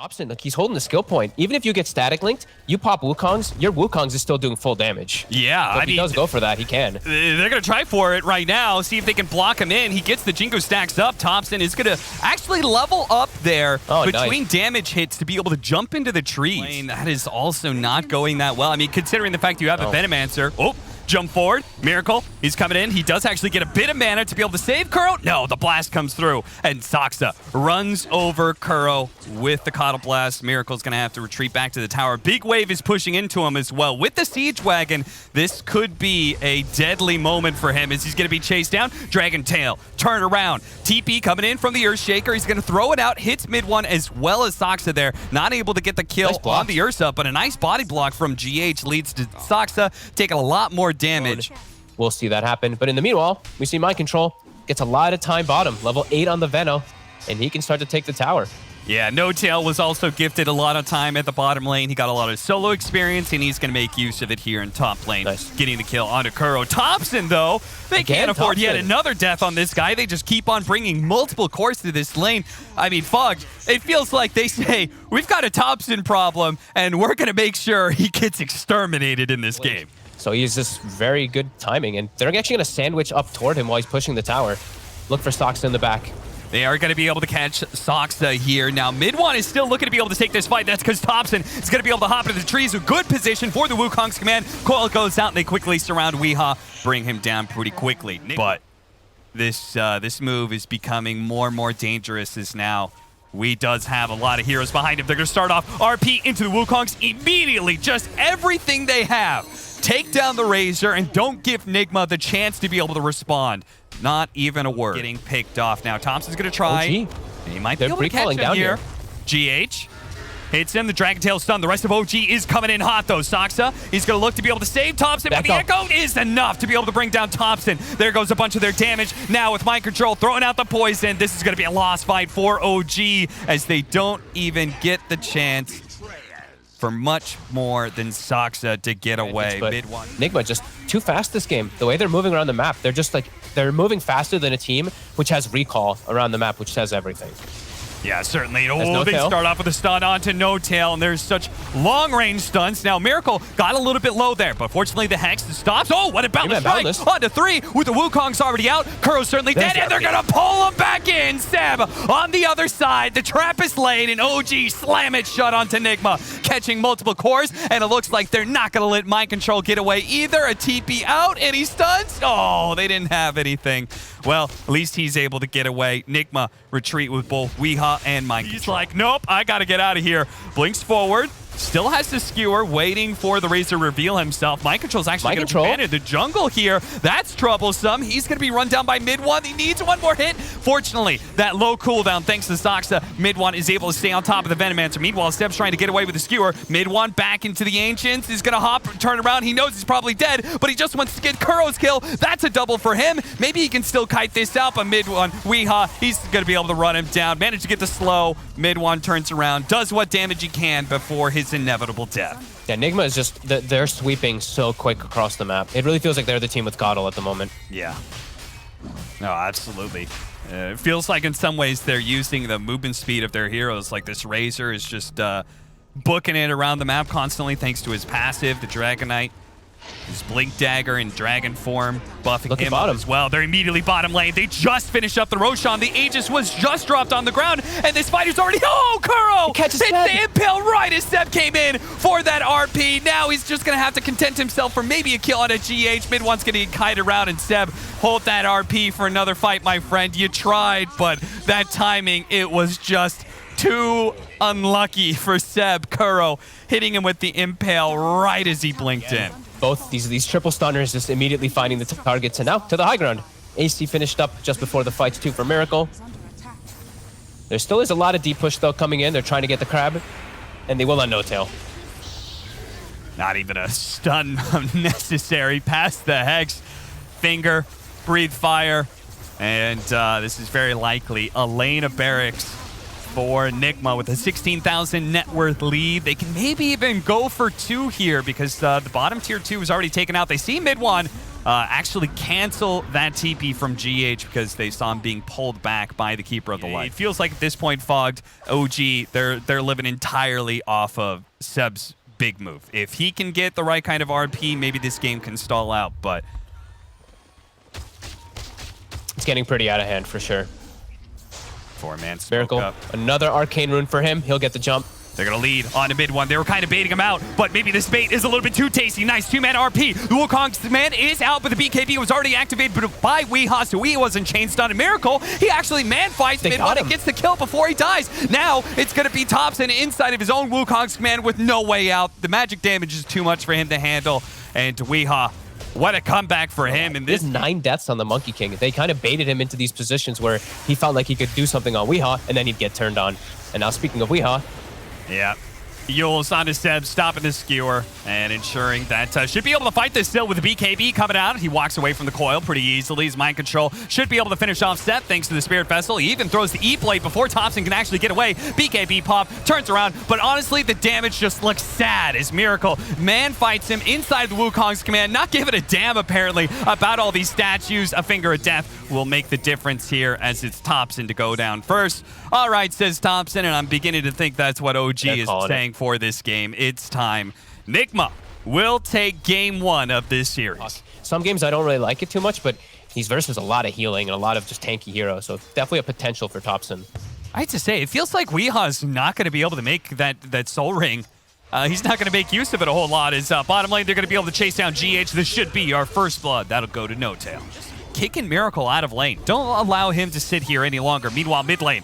Topson, like he's holding the skill point. Even if you get static linked, you pop Wukong's, your Wukong's is still doing full damage. Yeah, So if he does go for that, he can. They're going to try for it right now, see if they can block him in. He gets the Jinko stacks up. Topson is going to actually level up there between damage hits to be able to jump into the trees. That is also not going that well. I mean, considering the fact you have a Venomancer. Oh, jump forward. Miracle. He's coming in. He does actually get a bit of mana to be able to save Kuro. No, the blast comes through. And Saksa runs over Kuro with the Coddle Blast. Miracle's going to have to retreat back to the tower. Big Wave is pushing into him as well. With the Siege Wagon, this could be a deadly moment for him as he's going to be chased down. Dragon Tail, turn around. TP coming in from the Earthshaker. He's going to throw it out. Hits mid one as well as Saksa there. Not able to get the kill on the Ursa, but a nice body block from GH leads to Saksa taking a lot more damage. We'll see that happen. But in the meanwhile, we see Mind Control gets a lot of time bottom. Level 8 on the Veno, and he can start to take the tower. Yeah, No Tail was also gifted a lot of time at the bottom lane. He got a lot of solo experience, and he's going to make use of it here in top lane. Nice. Getting the kill onto Kuro. Topson, though, they can't afford yet another death on this guy. They just keep on bringing multiple cores to this lane. I mean, Fug, it feels like they say, we've got a Topson problem, and we're going to make sure he gets exterminated in this game. So he's just very good timing, and they're actually going to sandwich up toward him while he's pushing the tower. Look for Saksa in the back. They are going to be able to catch Saksa here. Now, mid one is still looking to be able to take this fight. That's because Topson is going to be able to hop into the trees. A good position for the Wukong's command. Coil goes out, and they quickly surround Weehaw, bring him down pretty quickly. But this move is becoming more and more dangerous as now Wee does have a lot of heroes behind him. They're going to start off RP into the Wukong's immediately. Just everything they have. Take down the Razor and don't give Nigma the chance to be able to respond. Not even a word. Getting picked off now. Thompson's going to try. And he might be able to catch him here. GH hits him. The Dragon Tail stun. The rest of OG is coming in hot, though. Saksa, he's going to look to be able to save Topson, but the Echo is enough to be able to bring down Topson. There goes a bunch of their damage. Now with Mind Control throwing out the poison, this is going to be a lost fight for OG as they don't even get the chance for much more than Saksa to get away. Nigma just too fast this game. The way they're moving around the map, they're just like, they're moving faster than a team which has recall around the map, which says everything. Yeah, certainly. Oh, they start off with a stun onto No Tail, and there's such long-range stunts. Now, Miracle got a little bit low there, but fortunately the Hex stops. Oh, what a boundless strike onto 3 with the Wukong's already out. Kuro's certainly dead, and they're going to pull him back in. Seb on the other side. The trap is laid, and OG slam it shut onto Nigma, catching multiple cores, and it looks like they're not going to let Mind Control get away either. A TP out, and he stuns. Oh, they didn't have anything. Well, at least he's able to get away. Nigma retreat with both Weehaw and Mind Control. He's like, nope, I got to get out of here. Blinks forward. Still has the skewer, waiting for the Razor to reveal himself. Mind Control's actually going to prevent it. The jungle here, that's troublesome. He's going to be run down by mid one. He needs one more hit. Fortunately, that low cooldown, thanks to Saksa, mid one is able to stay on top of the Venomancer. Meanwhile, Seb's trying to get away with the skewer. Mid one back into the Ancients. He's going to hop, turn around. He knows he's probably dead, but he just wants to get Kuro's kill. That's a double for him. Maybe he can still kite this out, but mid one, Weehaw, he's going to be able to run him down. Managed to get the slow. Mid one turns around, does what damage he can before his inevitable death. Yeah, Nigma is just, they're sweeping so quick across the map. It really feels like they're the team with Coddle at the moment. Yeah. No, absolutely. It feels like in some ways they're using the movement speed of their heroes. Like this Razor is just booking it around the map constantly thanks to his passive, the Dragonite. His Blink Dagger in Dragon form, buffing him up as well. They're immediately bottom lane. They just finished up the Roshan. The Aegis was just dropped on the ground, and this fighter's already... Oh, Kuro! Hits the Impale right as Seb came in for that RP. Now he's just going to have to content himself for maybe a kill on a GH. Mid one's going to get kited around, and Seb, hold that RP for another fight, my friend. You tried, but that timing, it was just too unlucky for Seb. Kuro hitting him with the Impale right as he blinked in. Both these triple stunners just immediately finding the targets, and now to the high ground. AC finished up just before the fights too for Miracle. There still is a lot of deep push though coming in. They're trying to get the crab, and they will on No Tail. Not even a stun necessary. Past the Hex. Finger, breathe fire, and this is very likely a lane of barracks for Nigma with a 16,000 net worth lead. They can maybe even go for 2 here because the bottom tier 2 is already taken out. They see mid one. actually cancel that TP from GH because they saw him being pulled back by the Keeper of the Light. It feels like at this point, Fogged, OG, they're living entirely off of Seb's big move. If he can get the right kind of RP, maybe this game can stall out, but it's getting pretty out of hand for sure. 4-man Miracle, up. Another arcane rune for him. He'll get the jump. They're going to lead on to mid one. They were kind of baiting him out, but maybe this bait is a little bit too tasty. Nice 2-man RP. The Wukong's man is out, but the BKB was already activated by Weehaw, so he wasn't chain stunned. Miracle, he actually man fights mid one and gets the kill before he dies. Now it's going to be Topson inside of his own Wukong's command with no way out. The magic damage is too much for him to handle, and Weehaw, what a comeback for him. And this 9 deaths on the Monkey King. They kind of baited him into these positions where he felt like he could do something on Weehaw, and then he'd get turned on. And now speaking of Weehaw, yeah. Yules onto Seb, stopping the skewer and ensuring that should be able to fight this still with the BKB coming out. He walks away from the coil pretty easily. His mind control should be able to finish off Seb thanks to the Spirit Vessel. He even throws the E-Blade before Topson can actually get away. BKB pop, turns around, but honestly, the damage just looks sad as Miracle man fights him inside the Wukong's command, not giving a damn apparently about all these statues. A Finger of Death will make the difference here as it's Topson to go down first. All right, says Topson, and I'm beginning to think that's what OG is saying for this game. It's time. Nigma will take game 1 of this series. Some games I don't really like it too much, but he's versus a lot of healing and a lot of just tanky heroes, so definitely a potential for Topson. I have to say, it feels like Weehaw's not going to be able to make that Soul Ring. He's not going to make use of it a whole lot. His bottom lane, they're going to be able to chase down GH. This should be our first blood. That'll go to No Tail. Just kicking Miracle out of lane. Don't allow him to sit here any longer. Meanwhile, mid lane,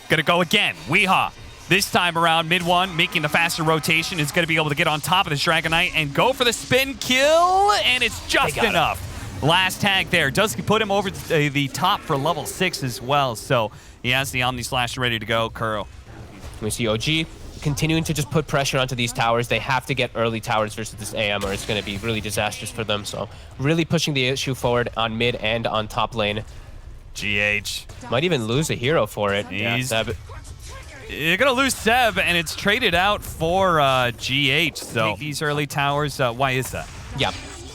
going to go again. Weehaw. This time around, mid one, making the faster rotation, is going to be able to get on top of this Dragon Knight and go for the spin kill, and it's just enough. Last tag there does put him over the top for level 6 as well, so he has the Omni Slash ready to go. Kuro. We see OG continuing to just put pressure onto these towers. They have to get early towers versus this AM, or it's going to be really disastrous for them, so really pushing the issue forward on mid and on top lane. GH. Might even lose a hero for it. You're going to lose Seb, and it's traded out for GH. So these early towers, why is that? Yeah,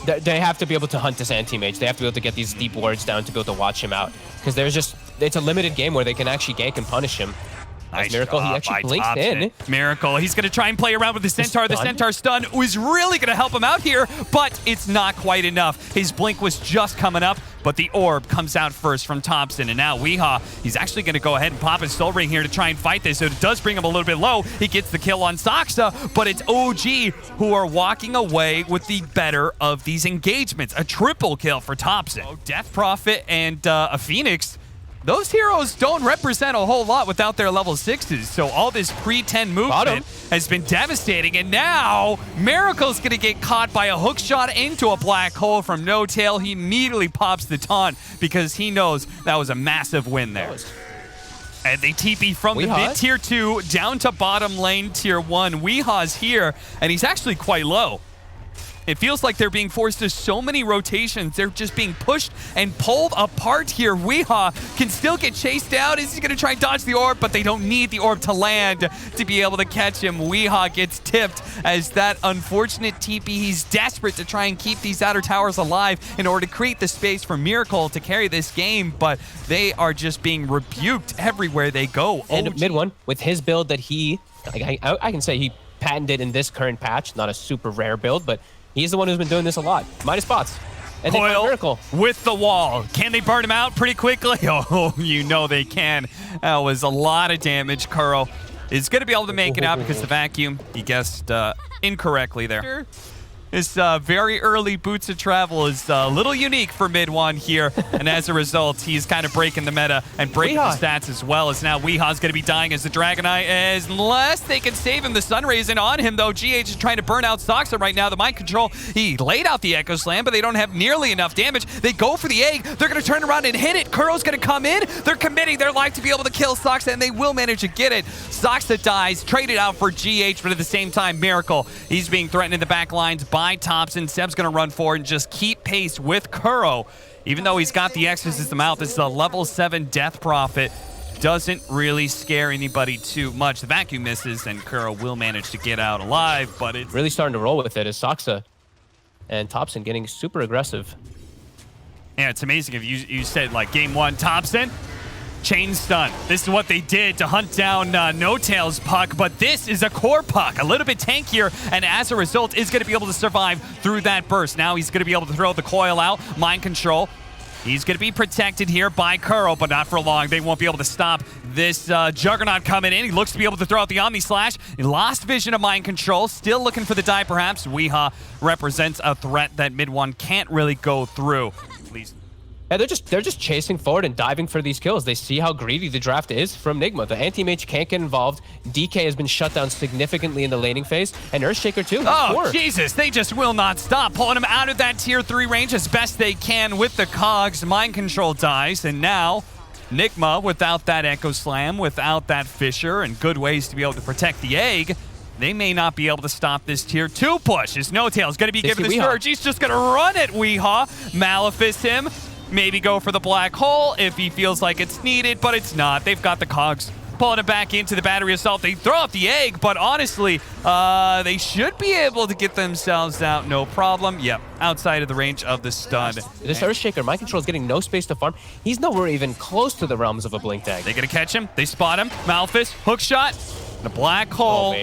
they have to be able to hunt this anti-mage. They have to be able to get these deep wards down to be able to watch him out. Because it's a limited game where they can actually gank and punish him. Nice Miracle, he actually blinks in. Miracle, he's going to try and play around with the Centaur. The Centaur stun was really going to help him out here, but it's not quite enough. His blink was just coming up, but the orb comes out first from Topson. And now Weehaw, he's actually going to go ahead and pop his Soul Ring here to try and fight this. So it does bring him a little bit low. He gets the kill on Saksa, but it's OG who are walking away with the better of these engagements. A triple kill for Topson. Death Prophet and a Phoenix, those heroes don't represent a whole lot without their level 6s, so all this pre-10 movement has been devastating, and now Miracle's going to get caught by a hook shot into a black hole from No Tail. He immediately pops the taunt because he knows that was a massive win there. And they TP from the mid tier 2 down to bottom lane tier 1. Weehaw's here, and he's actually quite low. It feels like they're being forced to so many rotations. They're just being pushed and pulled apart here. Weehaw can still get chased down. Is he going to try and dodge the orb? But they don't need the orb to land to be able to catch him. Weehaw gets tipped as that unfortunate TP. He's desperate to try and keep these outer towers alive in order to create the space for Miracle to carry this game, but they are just being rebuked everywhere they go. And mid one, with his build that I can say he patented in this current patch, not a super rare build, but he's the one who's been doing this a lot. Minus spots. And Coil Miracle with the wall. Can they burn him out pretty quickly? Oh, you know they can. That was a lot of damage. Kuro is going to be able to make it out because the vacuum, he guessed incorrectly there. This very early Boots of Travel is a little unique for mid one here, and as a result, he's kind of breaking the meta and breaking the stats as well, as now Weehaw's going to be dying as the Dragon Knight, unless they can save him. The Sun Rays in on him, though. GH is trying to burn out Saksa right now. The mind control, he laid out the Echo Slam, but they don't have nearly enough damage. They go for the egg. They're going to turn around and hit it. Kuro's going to come in. They're committing their life to be able to kill Saksa, and they will manage to get it. Saksa dies, traded out for GH, but at the same time, Miracle, he's being threatened in the back lines by Topson. Seb's going to run forward and just keep pace with Kuro. Even though he's got the Exorcism out, this is a level 7 Death Prophet. Doesn't really scare anybody too much. The vacuum misses, and Kuro will manage to get out alive, but it's really starting to roll with it is Saksa. And Topson getting super aggressive. Yeah, it's amazing if you said like game 1 Topson. Chain stun. This is what they did to hunt down No Tail's puck, but this is a core puck, a little bit tankier, and as a result is going to be able to survive through that burst. Now he's going to be able to throw the coil out, mind control. He's going to be protected here by Kuro, but not for long. They won't be able to stop this Juggernaut coming in. He looks to be able to throw out the Omni Slash. He lost vision of mind control. Still looking for the die, perhaps. Weehaw represents a threat that mid one can't really go through. Please. Yeah, they're just chasing forward and diving for these kills. They see how greedy the draft is from Nigma. The anti-mage can't get involved. DK has been shut down significantly in the laning phase, and Earthshaker too. Oh, Jesus, they just will not stop. Pulling him out of that tier 3 range as best they can with the cogs. Mind control dies, and now Nigma, without that Echo Slam, without that Fissure, and good ways to be able to protect the egg, they may not be able to stop this tier 2 push. As No Tail's going to be given the Surge. He's just going to run it, Weehaw. Malefice him. Maybe go for the black hole if he feels like it's needed, but it's not. They've got the cogs. Pulling it back into the battery assault. They throw out the egg, but honestly, they should be able to get themselves out, no problem. Yep, outside of the range of the stun. This Earthshaker, mind control is getting no space to farm. He's nowhere even close to the realms of a blink tag. They gonna catch him. They spot him. Malefice, hook shot, and a black hole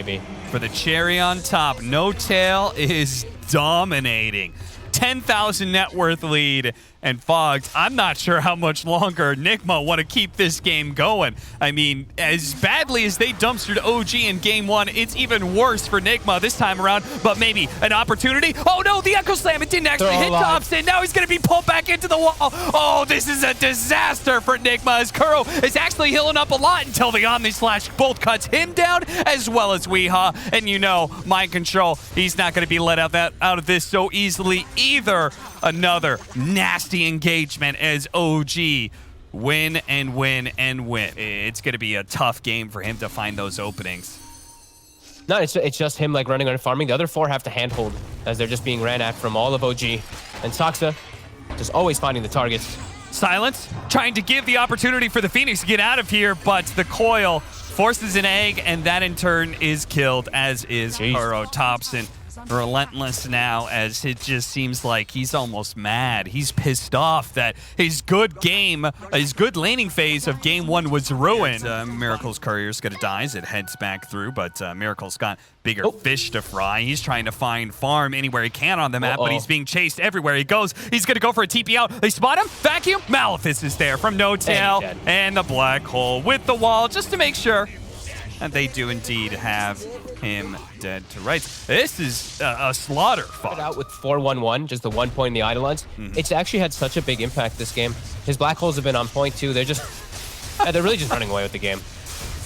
for the cherry on top. No Tail is dominating. 10,000 net worth lead, and Fogged, I'm not sure how much longer Nigma want to keep this game going. I mean, as badly as they dumpstered OG in game 1, it's even worse for Nigma this time around, but maybe an opportunity. Oh no, the Echo Slam, it didn't actually hit Topson. Now he's going to be pulled back into the wall. Oh, this is a disaster for Nigma, as Kuro is actually healing up a lot until the Omni Slash both cuts him down, as well as Weehaw. And you know, mind control, he's not going to be let out of this so easily either. Another nasty engagement as OG win and win and win. It's going to be a tough game for him to find those openings. No, it's just him like running and farming. The other 4 have to handhold as they're just being ran at from all of OG. And Saksa just always finding the targets. Silence, trying to give the opportunity for the Phoenix to get out of here, but the coil forces an egg, and that in turn is killed, as is Kuro. Topson relentless now, as it just seems like he's almost mad. He's pissed off that his good laning phase of game 1 was ruined. Miracle's courier's gonna die as it heads back through, but Miracle's got bigger fish to fry. He's trying to find farm anywhere he can on the map, but he's being chased everywhere he goes. He's gonna go for a TP out. They spot him, vacuum. Malefice is there from No Tail, and the black hole with the wall just to make sure. And they do indeed have him dead to rights. This is a slaughter. Out with 4-1-1, just the 1 point in the Eidolons. It's actually had such a big impact this game. His black holes have been on point too. They're just, they're really just running away with the game.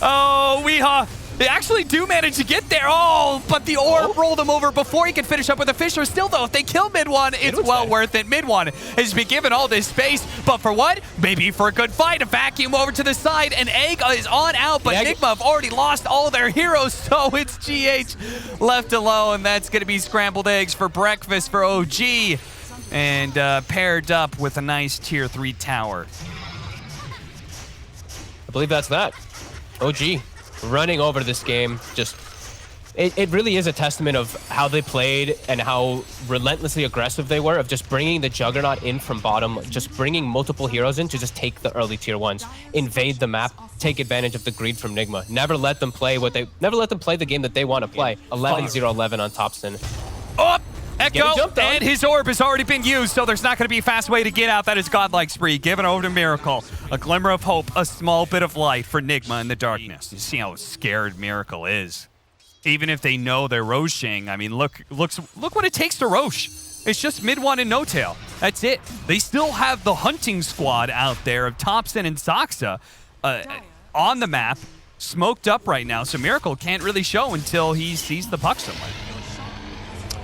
Oh, Weehaw. They actually do manage to get there. Oh, but the orb rolled him over before he could finish up with a Fissure. Still, though, if they kill mid one, it's well worth it. Mid one has been given all this space, but for what? Maybe for a good fight. A vacuum over to the side. An egg is on out, but Nigma have already lost all their heroes, so it's GH left alone. That's going to be scrambled eggs for breakfast for OG, and paired up with a nice tier 3 tower. I believe that's that. OG running over this game. Just it really is a testament of how they played and how relentlessly aggressive they were, of just bringing the Juggernaut in from bottom, just bringing multiple heroes in to just take the early tier 1s, invade the map, take advantage of the greed from Nigma. Never let them play the game that they want to play. 11-0-11 on Topson. Oh! Echo, and his orb has already been used, so there's not going to be a fast way to get out. That is Godlike Spree, given over to Miracle. A glimmer of hope, a small bit of light for Nigma in the darkness. You see how scared Miracle is. Even if they know they're Roshing, I mean, look what it takes to Rosh. It's just mid one and No Tail. That's it. They still have the hunting squad out there of Topson and Saksa on the map, smoked up right now, so Miracle can't really show until he sees the puck somewhere.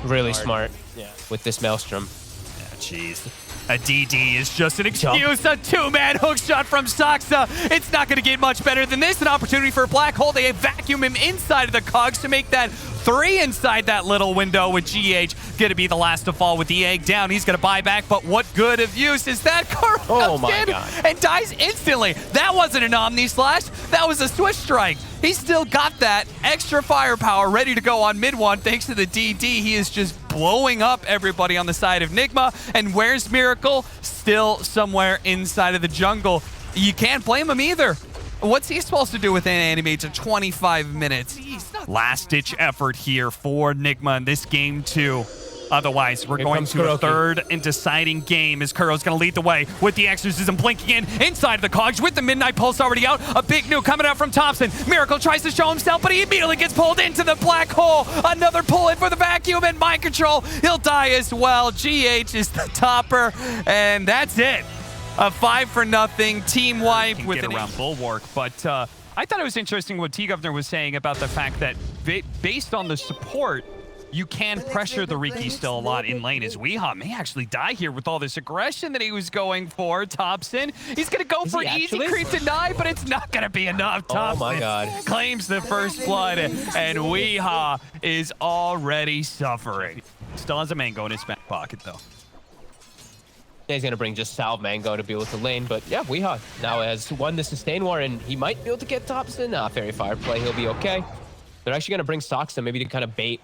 Really smart with this Maelstrom. Yeah, jeez. A DD is just an excuse. A 2-man hook shot from Saksa. It's not going to get much better than this. An opportunity for a black hole. They vacuum him inside of the cogs to make that 3 inside that little window with GH. Going to be the last to fall with the egg down. He's going to buy back, but what good of use is that? Kuro Oh my comes in God. and dies instantly. That wasn't an Omni Slash. That was a Swish Strike. He still got that extra firepower ready to go on mid one thanks to the DD. He is just blowing up everybody on the side of Nigma. And where's Miracle? Still somewhere inside of the jungle. You can't blame him either. What's he supposed to do with an animate to 25 minutes? Last-ditch effort here for Nigma in this game, too. Otherwise, we're going to a third and deciding game as Kuro's going to lead the way with the Exorcism blinking in inside of the cogs with the Midnight Pulse already out. A big nuke coming out from Topson. Miracle tries to show himself, but he immediately gets pulled into the black hole. Another pull in for the vacuum and mind control. He'll die as well. GH is the topper, and that's it. A 5-0 team wipe with an around bulwark, but I thought it was interesting what T-Governor was saying about the fact that based on the support, you can pressure the Riki still a lot in lane as Weehaw may actually die here with all this aggression that he was going for. Topson, he's going to go for easy creep deny, but it's not going to be enough. Topson Oh my God. claims the first blood, and Weehaw is already suffering. Still has a mango in his back pocket, though. Yeah, he's going to bring just Salve Mango to be with the lane, but yeah, Weehaw now has won the sustain war, and he might be able to get Topson. Fairy Fire play, he'll be okay. They're actually going to bring Soxa maybe to kind of bait.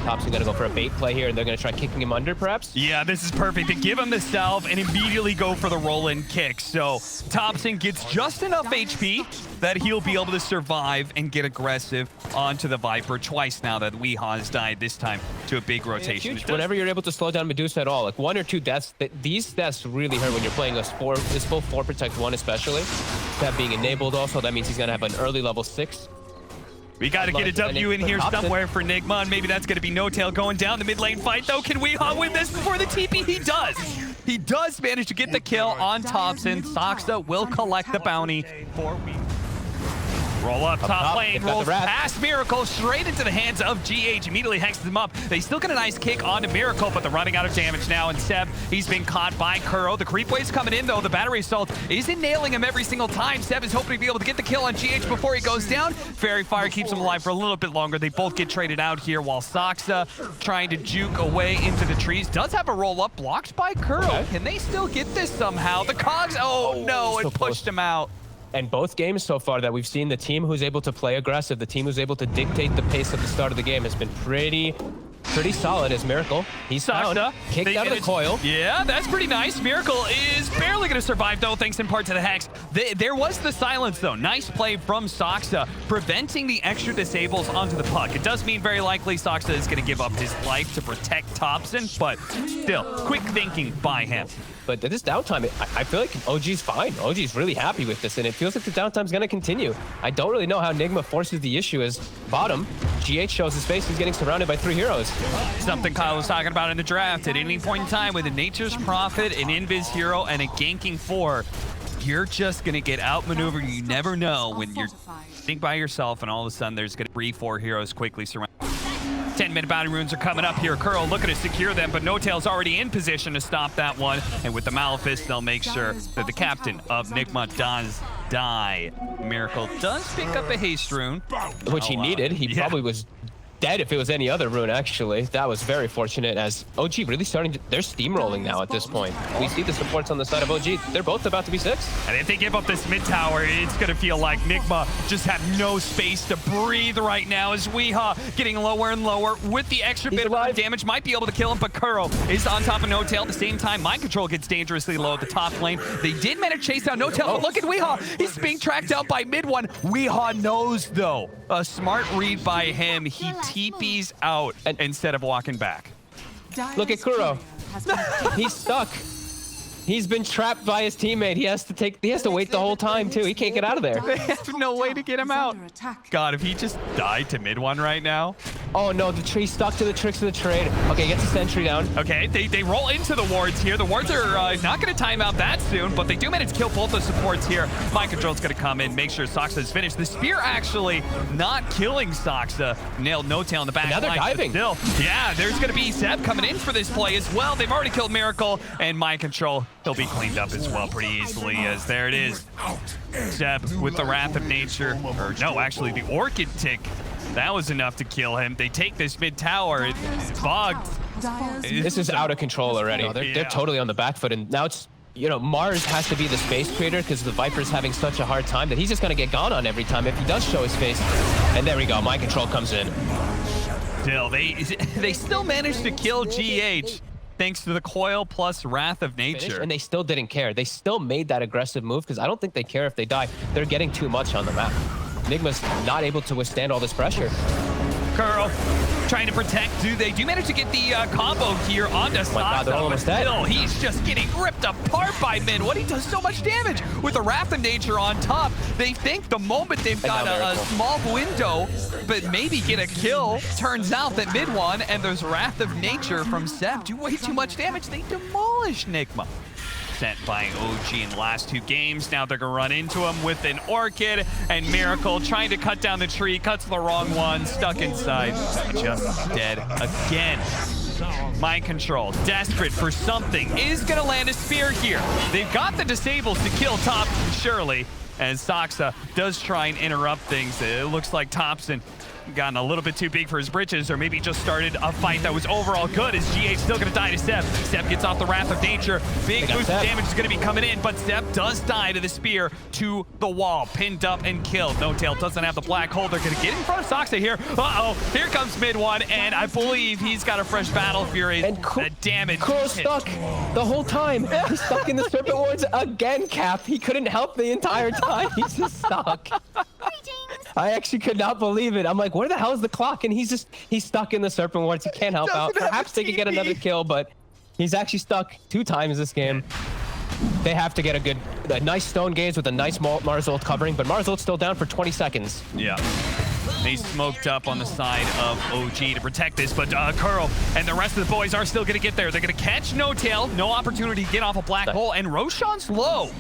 Topson going to go for a bait play here, and they're going to try kicking him under, perhaps? Yeah, this is perfect. They give him the salve and immediately go for the roll-in kick. So Topson gets just enough HP that he'll be able to survive and get aggressive onto the Viper twice now that Weehaw has died, this time to a big rotation. Whenever you're able to slow down Medusa at all, like 1 or 2 deaths, these deaths really hurt when you're playing this full 4 protect 1 especially. That being enabled also, that means he's going to have an early level 6. We got to get a W in here somewhere for Nigma, and maybe that's going to be No Tail going down the mid lane fight, though. Can Weehaw win this before the TP? He does. He does manage to get the kill on Topson. Soxa will collect the bounty for Weehaw. Roll up top lane, rolls past Miracle, straight into the hands of GH, immediately hexes him up. They still get a nice kick onto Miracle, but they're running out of damage now, and Seb, he's been caught by Kuro. The creep wave's coming in, though. The battery assault isn't nailing him every single time. Seb is hoping to be able to get the kill on GH before he goes down. Fairy Fire keeps him alive for a little bit longer. They both get traded out here, while Soxa, trying to juke away into the trees, does have a roll-up blocked by Kuro. Okay. Can they still get this somehow? The cogs, oh no, it pushed him out. And both games so far that we've seen, the team who's able to play aggressive, the team who's able to dictate the pace at the start of the game has been pretty solid as Miracle. He's found, kicked out of the coil. Yeah, that's pretty nice. Miracle is barely going to survive, though, thanks in part to the Hex. There was the silence, though. Nice play from Soxa, preventing the extra disables onto the puck. It does mean very likely Soxa is going to give up his life to protect Topson, but still, quick thinking by him. But this downtime, I feel like OG's fine. OG's really happy with this, and it feels like the downtime's going to continue. I don't really know how Nigma forces the issue as bottom. GH shows his face. He's getting surrounded by 3 heroes. Something Kyle was talking about in the draft. At any point in time with a Nature's Prophet, an Invis hero, and a ganking 4, you're just going to get outmaneuvered. You never know when you're think by yourself, and all of a sudden there's going to be 4 heroes quickly surrounded. 10-minute bounty runes are coming up here. Kuro looking to secure them, but No Tail's already in position to stop that one. And with the Malefice, they'll make sure that the captain of Nigma does die. Miracle does pick up a haste rune, which he needed. He probably was dead if it was any other rune, actually. That was very fortunate, as OG really starting to, they're steamrolling now at this point. We see the supports on the side of OG. They're both about to be 6. And if they give up this mid tower, it's going to feel like Nigma just have no space to breathe right now, as Weehaw getting lower and lower with the extra bit of damage. Might be able to kill him, but Kuro is on top of No Tail. At the same time, mind control gets dangerously low at the top lane. They did manage to chase down No Tail, but look at Weehaw. He's being tracked out by mid one. Weehaw knows, though. A smart read by him. He TP's out instead of walking back. Look at Kuro. He's stuck. He's been trapped by his teammate. He has to wait the whole time too. He can't get out of there. They have no way to get him out. God, if he just died to mid one right now. Oh no, the tree stuck to the tricks of the trade. Okay, gets the sentry down. Okay, they roll into the wards here. The wards are not going to time out that soon, but they do manage to kill both the supports here. Mind control's going to come in, make sure Soxa is finished. The spear actually not killing Soxa. Nailed No Tail in the back line. Now they're diving. Still, yeah, there's going to be Seb coming in for this play as well. They've already killed Miracle, and Mind Control, he'll be cleaned up as well pretty easily, as there it is. Seb with the Wrath of Nature, or no, actually the Orchid Tick That was enough to kill him. They take this mid tower. It's bugged. This is out of control already. They're totally on the back foot, and now it's, you know, Mars has to be the space creator because the Viper's having such a hard time that he's just going to get gone on every time if he does show his face. And there we go. Mind control comes in. Still, they still managed to kill GH thanks to the coil plus Wrath of Nature. And they still didn't care. They still made that aggressive move because I don't think they care if they die. They're getting too much on the map. Nigma's not able to withstand all this pressure. Curl trying to protect. They do manage to get the combo here onto Topson, but still, he's just getting ripped apart by Mid1. He does so much damage with the Wrath of Nature on top. They think the moment they've got a small window, but maybe get a kill, turns out that Mid1 and there's Wrath of Nature from Seb do way too much damage. They demolish Nigma. Sent by OG in the last 2 games. Now they're gonna run into him with an Orchid, and Miracle trying to cut down the tree, cuts the wrong one, stuck inside, just dead again. Mind control, desperate for something, is gonna land a spear here. They've got the disables to kill Topson, surely, and Saksa does try and interrupt things. It looks like Topson gotten a little bit too big for his britches, or maybe just started a fight that was overall good, as GH still gonna die to Seb. Seb gets off the Wrath of Nature. Big boost of damage is gonna be coming in, but Seb does die to the spear to the wall. Pinned up and killed. No Tail doesn't have the black hole. They're gonna get in front of Saksa here. Uh-oh, here comes Mid1, and I believe he's got a fresh Battle Fury. And damage. Crow stuck the whole time. He's stuck in the Serpent Wards again, Cap. He couldn't help the entire time. He's just stuck. I actually could not believe it. I'm like, where the hell is the clock? And he's stuck in the Serpent Wards. He can't help out. Perhaps they could get another kill, but he's actually stuck 2 times this game. They have to get a nice stone gaze with a nice Mars ult covering, but Mars ult's still down for 20 seconds. Yeah. They smoked up on the side of OG to protect this, but Curl and the rest of the boys are still going to get there. They're going to catch No Tail, no opportunity to get off a black hole, and Roshan's low.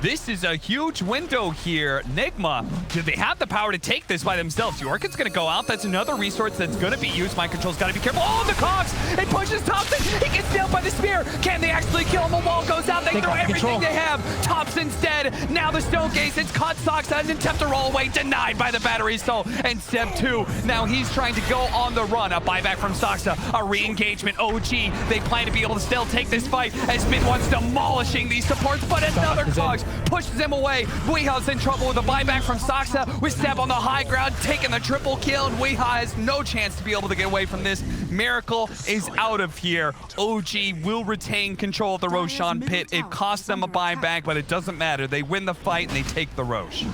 This is a huge window here. Nigma, do they have the power to take this by themselves? The Orchid's gonna go out. That's another resource that's gonna be used. Mind control's gotta be careful. Oh, the Cogs! It pushes Topson. He gets nailed by the spear. Can they actually kill him? The wall goes out. They throw everything they have. Topson's dead. Now the Stone Gaze. It's caught Saksa and attempt to roll away. Denied by the battery soul. And Seb too. Now he's trying to go on the run. A buyback from Saksa. A re-engagement. OG. They plan to be able to still take this fight as Mid1's demolishing these supports, but another Cogs pushes him away. Weeha's in trouble with a buyback from Saksa, with Seb on the high ground, taking the triple kill, and Weeha has no chance to be able to get away from this. Miracle is out of here. OG will retain control of the Roshan pit. It costs them a buyback, but it doesn't matter. They win the fight, and they take the Rosh.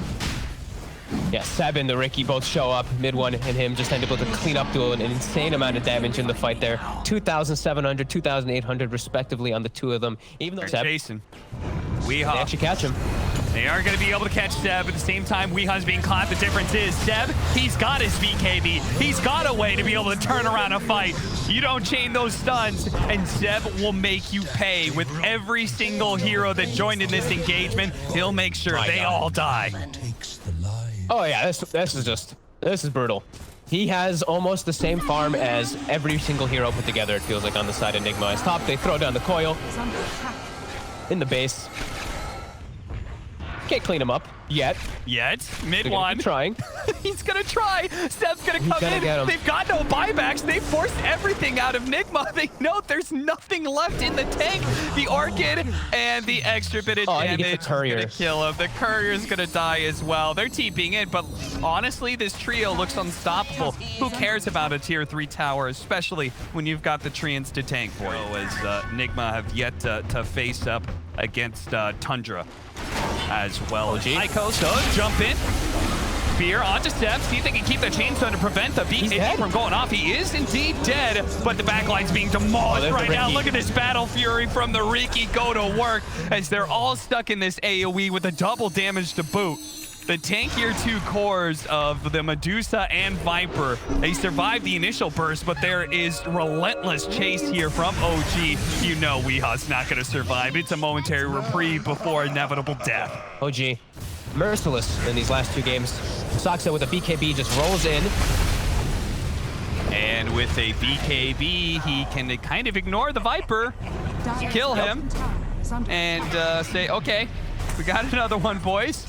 Yeah, Seb and the Ricky both show up. Mid1 and him just end up able to clean up to an insane amount of damage in the fight there. 2,700, 2,800 respectively on the 2 of them. Even though Seb, Jason, Weeha, they actually catch him. They are going to be able to catch Seb. At the same time, Weeha's being caught. The difference is Seb, he's got his BKB. He's got a way to be able to turn around a fight. You don't chain those stuns, and Seb will make you pay. With every single hero that joined in this engagement, he'll make sure they all die. Oh yeah, this is brutal. He has almost the same farm as every single hero put together, it feels like, on the side of Nigma. As top, they throw down the coil in the base. Can't clean him up yet. Mid1 trying. He's gonna try. Seb's gonna come in. They've got no buybacks. They forced everything out of Nigma. They know there's nothing left in the tank. The Orchid and the extra bit of damage is gonna kill him. The Courier's gonna die as well. They're TPing in, but honestly, this trio looks unstoppable. Who cares about a tier 3 tower, especially when you've got the Treants to tank for you? As Nigma have yet to face up against Tundra as well. Ico does jump in. Spear onto Seb. See if they can keep the chainstone to prevent the BKB from going off. He is indeed dead, but the backline's being demolished right now. Look at this Battle Fury from the Riki go to work as they're all stuck in this AoE with a double damage to boot. The tankier 2 cores of the Medusa and Viper, they survived the initial burst, but there is relentless chase here from OG. You know Weeha's not going to survive. It's a momentary reprieve before inevitable death. OG, merciless in these last 2 games. Saksa with a BKB just rolls in. And with a BKB, he can kind of ignore the Viper, kill him, and say, okay, we got another one, boys.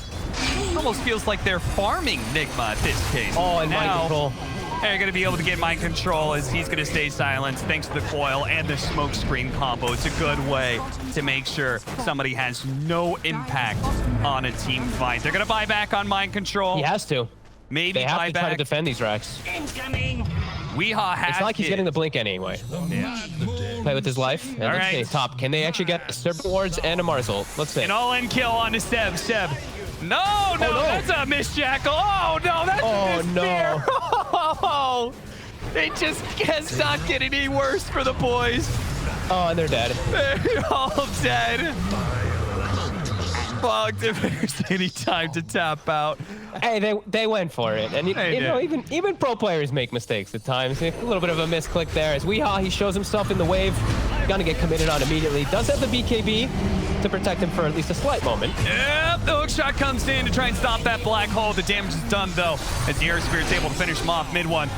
almost feels like they're farming Nigma at this case. Oh, and mind control. They're going to be able to get mind control as he's going to stay silent thanks to the coil and the smoke screen combo. It's a good way to make sure somebody has no impact on a team fight. They're going to buy back on mind control. He has to. Maybe they have to try to defend these racks. Incoming. Weehaw has It's not like he's getting the blink anyway. Yeah. Play with his life. And let's see, top. Can they actually get a Serpent Wards and a Marzul? Let's see. An all-in kill on to Seb. No, that's a miss jackal. Oh, no, that's a miss spear. Oh, it just cannot get any worse for the boys. Oh, and they're dead. They're all dead. Fogged if there's any time to tap out. Hey, they went for it. And you know, even pro players make mistakes at times. A little bit of a misclick there as Weehaw, he shows himself in the wave. Gonna get committed on immediately. Does have the BKB to protect him for at least a slight moment. Yep, the hook shot comes in to try and stop that black hole. The damage is done though, as the Air Spirit's able to finish him off mid one.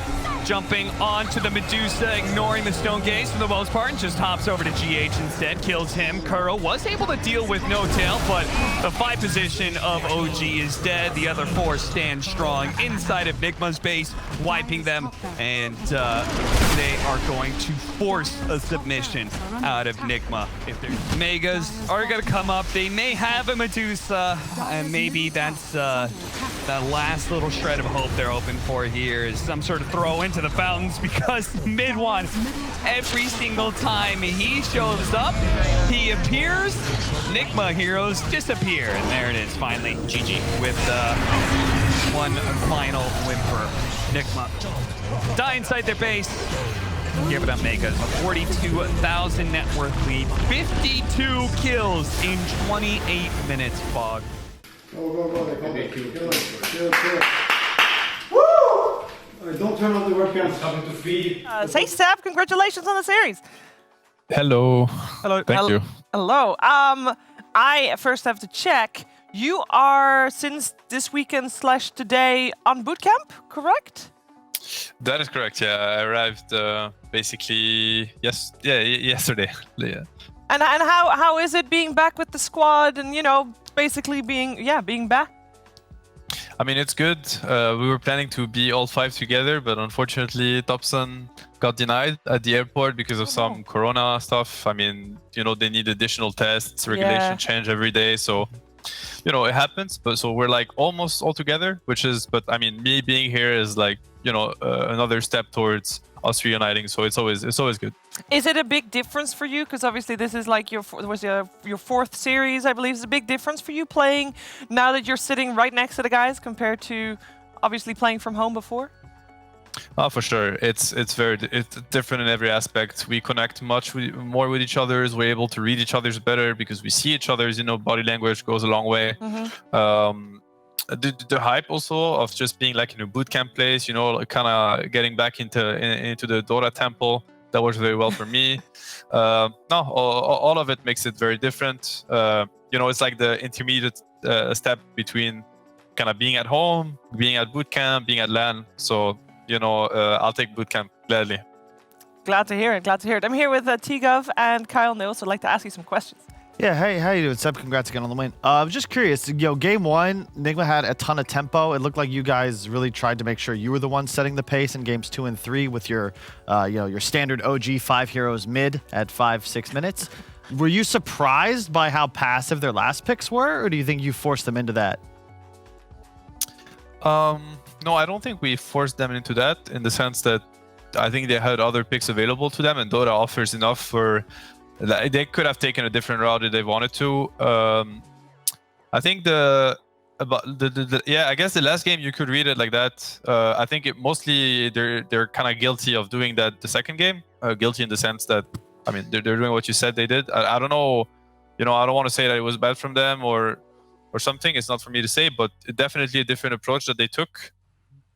Jumping onto the Medusa, ignoring the Stone Gaze for the most part, and just hops over to GH instead, kills him. Kuro was able to deal with no tail, but the 5 position of OG is dead. The other 4 stand strong inside of Nigma's base, wiping them, and they are going to force a submission out of Nigma. If their Megas are going to come up, they may have a Medusa, and maybe that's that last little shred of hope they're hoping for here is some sort of throw into the fountains, because mid one, every single time he shows up, he appears, Nigma heroes disappear. And there it is, finally, GG with one final whimper. Nigma die inside their base. Give it up, Megas. A 42,000 net worth lead. 52 kills in 28 minutes, Fog. Go. Woo! Don't turn off the webcam. Coming to feed. Say, Seb, congratulations on the series. Hello. Hello. Thank you. Hello. I first have to check. You are, since this weekend / today, on bootcamp, correct? That is correct. Yeah, I arrived basically yesterday. Yeah. And how is it being back with the squad and, you know, basically being back? I mean, it's good. We were planning to be all 5 together, but unfortunately Topson got denied at the airport because of some corona stuff. I mean, you know, they need additional tests, regulation change every day, so you know, it happens. But so we're like almost all together, but I mean, me being here is like, you know, another step towards us reuniting, so it's always good. Is it a big difference for you? Because obviously this is like your 4th series, I believe. Is it a big difference for you playing now that you're sitting right next to the guys compared to obviously playing from home before? Oh, for sure. It's different in every aspect. We connect more with each other. We're able to read each other's better because we see each other's, you know, body language goes a long way. The hype also of just being like in a bootcamp place, you know, kind of getting back into the Dota temple, that works very well for me. All of it makes it very different. You know, it's like the intermediate step between kind of being at home, being at bootcamp, being at LAN. So, you know, I'll take bootcamp gladly. Glad to hear it. I'm here with T-Gov and Kyle Nils, so I'd like to ask you some questions. Yeah, hey, how you doing, Seb? Congrats again on the win. I'm just curious, game 1, Nigma had a ton of tempo. It looked like you guys really tried to make sure you were the one setting the pace in games 2 and 3 with your, your standard OG 5 heroes mid at 5-6 minutes. Were you surprised by how passive their last picks were, or do you think you forced them into that? No, I don't think we forced them into that, in the sense that I think they had other picks available to them, and Dota offers enough for... They could have taken a different route if they wanted to. I think I guess the last game you could read it like that. I think mostly they're kind of guilty of doing that the second game. Guilty in the sense that, I mean, they're doing what you said they did. I don't know, you know, I don't want to say that it was bad from them or something. It's not for me to say, but definitely a different approach that they took.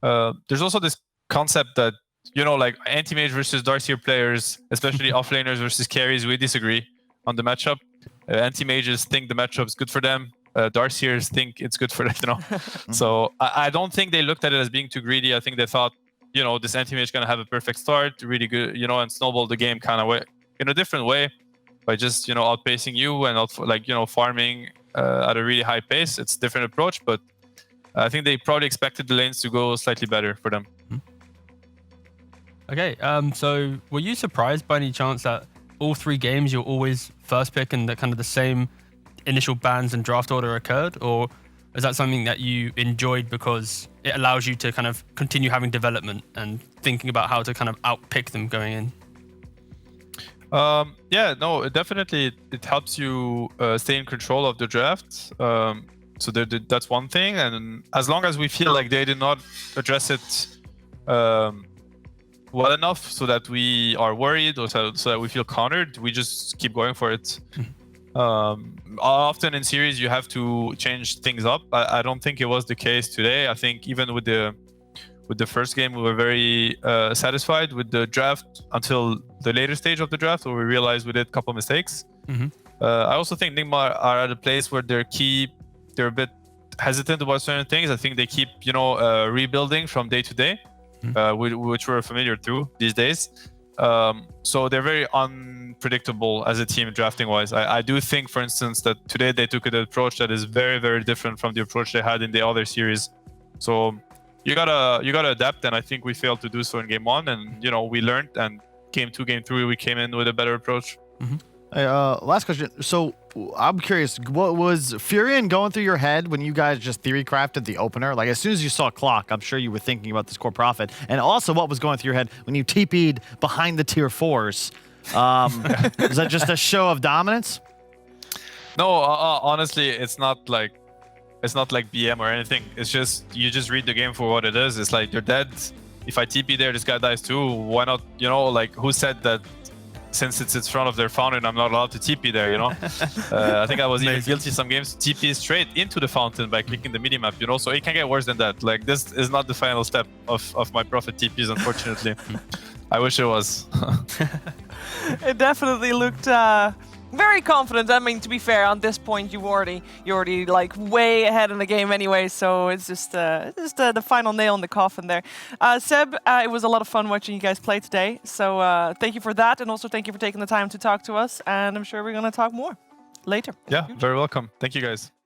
There's also this concept that, you know, like anti-mage versus Darkseer players, especially offlaners versus carries, we disagree on the matchup. Anti-mages think the matchup is good for them. Darkseers think it's good for them, you know. So I don't think they looked at it as being too greedy. I think they thought, you know, this anti-mage is going to have a perfect start, really good, you know, and snowball the game kind of way, in a different way, by just, you know, outpacing you and, like, you know, farming at a really high pace. It's a different approach, but I think they probably expected the lanes to go slightly better for them. Okay, so were you surprised by any chance that all 3 games you're always first pick and that kind of the same initial bans and draft order occurred? Or is that something that you enjoyed because it allows you to kind of continue having development and thinking about how to kind of outpick them going in? Yeah, no, definitely it helps you stay in control of the draft. So that's one thing. And as long as we feel like they did not address it well enough so that we are worried or so that we feel cornered, we just keep going for it. Often in series, you have to change things up. I don't think it was the case today. I think even with the first game, we were very satisfied with the draft until the later stage of the draft where we realized we did a couple mistakes. I also think Nigma are at a place where they're a bit hesitant about certain things. I think they keep, rebuilding from day to day, which we're familiar through these days. So they're very unpredictable as a team drafting-wise. I do think, for instance, that today they took an approach that is very, very different from the approach they had in the other series. So you gotta adapt, and I think we failed to do so in game 1, and we learned. And game 2, game 3, we came in with a better approach. Last question. So I'm curious, what was Furion going through your head when you guys just theory crafted the opener? Like as soon as you saw clock, I'm sure you were thinking about this core profit. And also what was going through your head when you TP'd behind the tier 4s? Is that just a show of dominance? No, honestly, it's not like BM or anything. It's just you just read the game for what it is. It's like you're dead. If I TP there, this guy dies too. Why not? Like who said that? Since it's in front of their fountain, I'm not allowed to TP there, I think I was even guilty some games to TP straight into the fountain by clicking the minimap, so it can get worse than that. Like, this is not the final step of my Prophet TPs, unfortunately. I wish it was. It definitely looked very confident. I mean, to be fair, on this point, you're already like way ahead in the game anyway. So it's just the final nail in the coffin there. Seb, it was a lot of fun watching you guys play today. So thank you for that, and also thank you for taking the time to talk to us. And I'm sure we're gonna talk more later. Yeah, very welcome. Thank you guys.